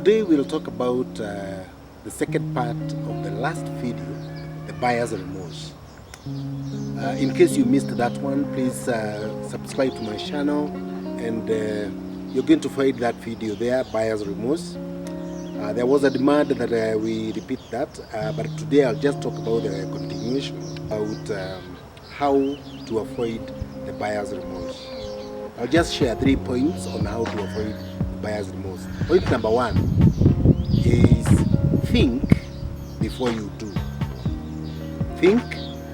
Today we'll talk about the second part of the last video, the buyer's remorse. In case you missed that one, please subscribe to my channel, and you're going to find that video there, buyer's remorse. There was a demand that we repeat that, but today I'll just talk about the continuation, about how to avoid the buyer's remorse. I'll just share 3 points on how to avoid the buyer's remorse. Point number 1 is think before you do. Think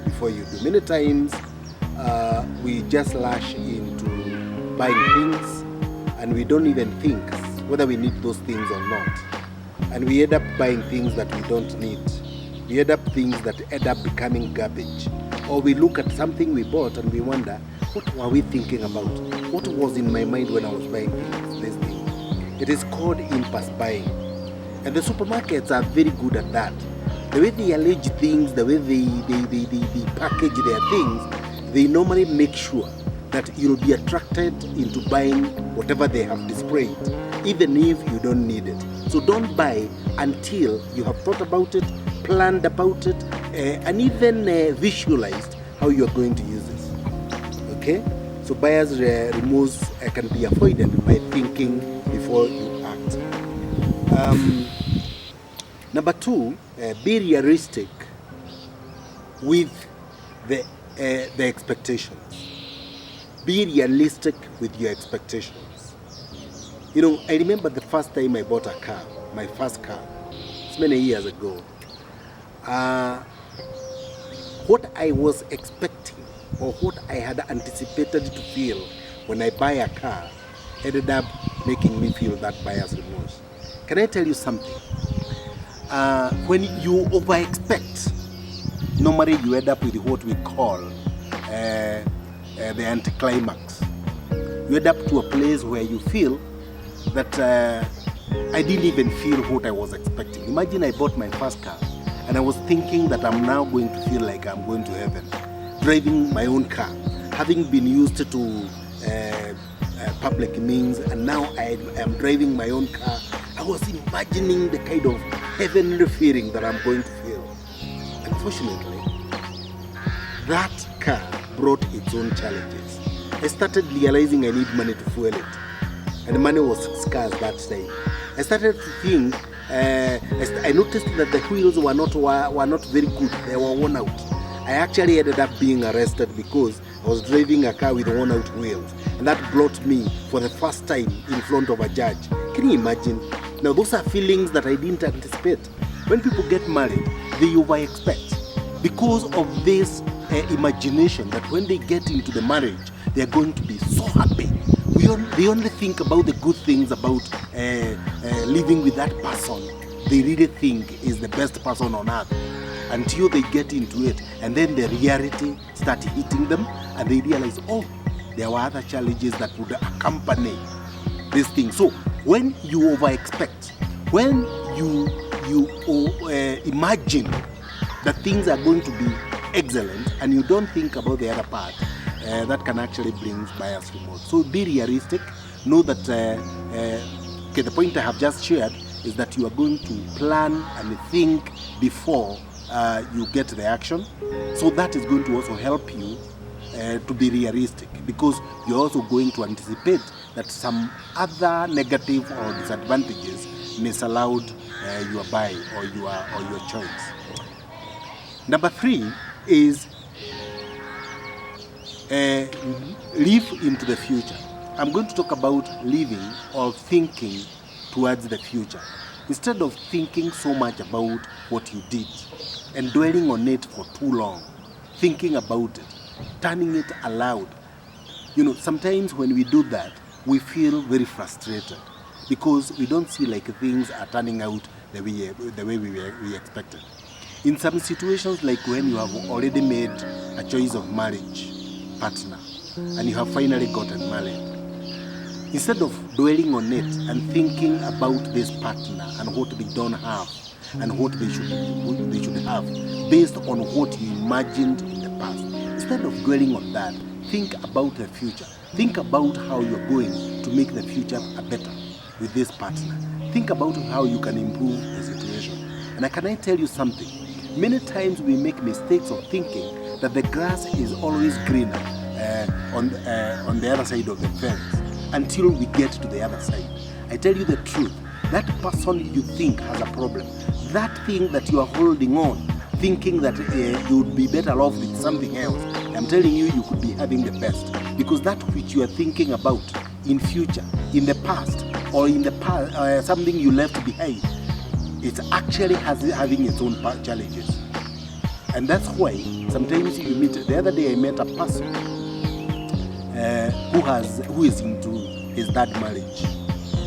before you do. Many times we just lash into buying things and we don't even think whether we need those things or not. And we end up buying things that we don't need. We end up things that end up becoming garbage. Or we look at something we bought and we wonder, what were we thinking about? What was in my mind when I was buying this thing? It is called impulse buying. And the supermarkets are very good at that. The way they allege things, the way they package their things, they normally make sure that you'll be attracted into buying whatever they have displayed, even if you don't need it. So don't buy until you have thought about it, planned about it, and even visualized how you are going to use it. Okay? So buyer's remorse can be avoided by thinking before you act. Number 2, be realistic with the expectations. Be realistic with your expectations. You know, I remember the first time I bought a car, my first car. It's many years ago. What I was expecting or what I had anticipated to feel when I buy a car ended up making me feel that buyer's remorse. Can I tell you something? When you over-expect, normally you end up with what we call the anticlimax. You end up to a place where you feel that I didn't even feel what I was expecting. Imagine I bought my first car and I was thinking that I'm now going to feel like I'm going to heaven, driving my own car, having been used to public means, and now I am driving my own car. I was imagining the kind of heavenly feeling that I'm going to feel. Unfortunately, that car brought its own challenges. I started realizing I need money to fuel it, and money was scarce that time. I started to think, I noticed that the wheels were not very good. They were worn out. I actually ended up being arrested because I was driving a car with worn out wheels, and that brought me for the first time in front of a judge. Can you imagine? Now those are feelings that I didn't anticipate. When people get married, they over-expect because of this imagination that when they get into the marriage, they are going to be so happy. They only think about the good things about living with that person they really think is the best person on earth, until they get into it, and then the reality starts hitting them and they realize, oh, there were other challenges that would accompany this thing. So when you over-expect, when you imagine that things are going to be excellent and you don't think about the other part, that can actually bring buyer's remorse. So be realistic. Know that the point I have just shared is that you are going to plan and think before you get the action. So that is going to also help you to be realistic, because you're also going to anticipate that some other negative or disadvantages misallowed your buy or your choice. Number 3 is live into the future. I'm going to talk about living or thinking towards the future. Instead of thinking so much about what you did and dwelling on it for too long, thinking about it, turning it aloud. You know, sometimes when we do that, we feel very frustrated because we don't see like things are turning out the way we expected. In some situations, like when you have already made a choice of marriage partner and you have finally gotten married, instead of dwelling on it and thinking about this partner and what they don't have and what they should have based on what you imagined in the past, instead of dwelling on that, think about the future. Think about how you're going to make the future a better. with this partner. Think about how you can improve the situation. And can I tell you something? Many times we make mistakes of thinking that the grass is always greener on the other side of the fence until we get to the other side. I tell you the truth, that person you think has a problem, that thing that you are holding on, thinking that you would be better off with something else, I'm telling you, you could be having the best. Because that which you are thinking about in future, in the past, or in the past, something you left behind, it's actually having its own challenges. And that's why sometimes you meet, the other day I met a person who is into his third marriage.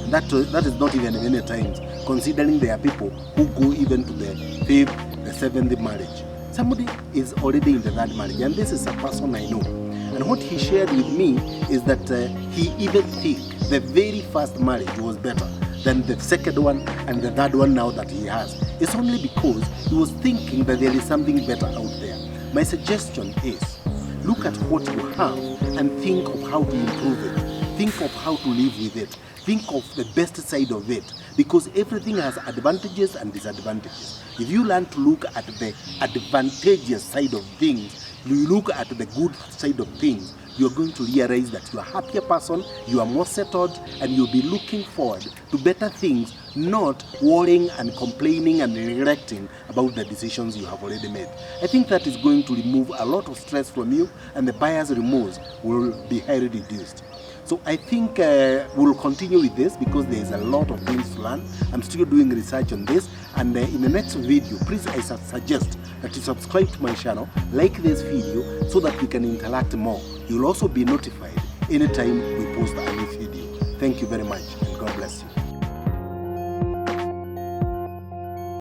That is not even many times, considering there are people who go even to the fifth, the seventh marriage. Somebody is already in the third marriage, and this is a person I know. And what he shared with me is that he even thinks the very first marriage was better than the second one and the third one now that he has. It's only because he was thinking that there is something better out there. My suggestion is, look at what you have and think of how to improve it. Think of how to live with it. Think of the best side of it, because everything has advantages and disadvantages. If you learn to look at the advantageous side of things, you look at the good side of things, you're going to realize that you're a happier person, you are more settled, and you'll be looking forward to better things, not worrying and complaining and regretting about the decisions you have already made. I think that is going to remove a lot of stress from you, and the buyer's remorse will be highly reduced. So I think we'll continue with this because there is a lot of things to learn. I'm still doing research on this, and in the next video, please I suggest that you subscribe to my channel, like this video so that we can interact more. You'll also be notified anytime we post a new video. Thank you very much, and God bless you.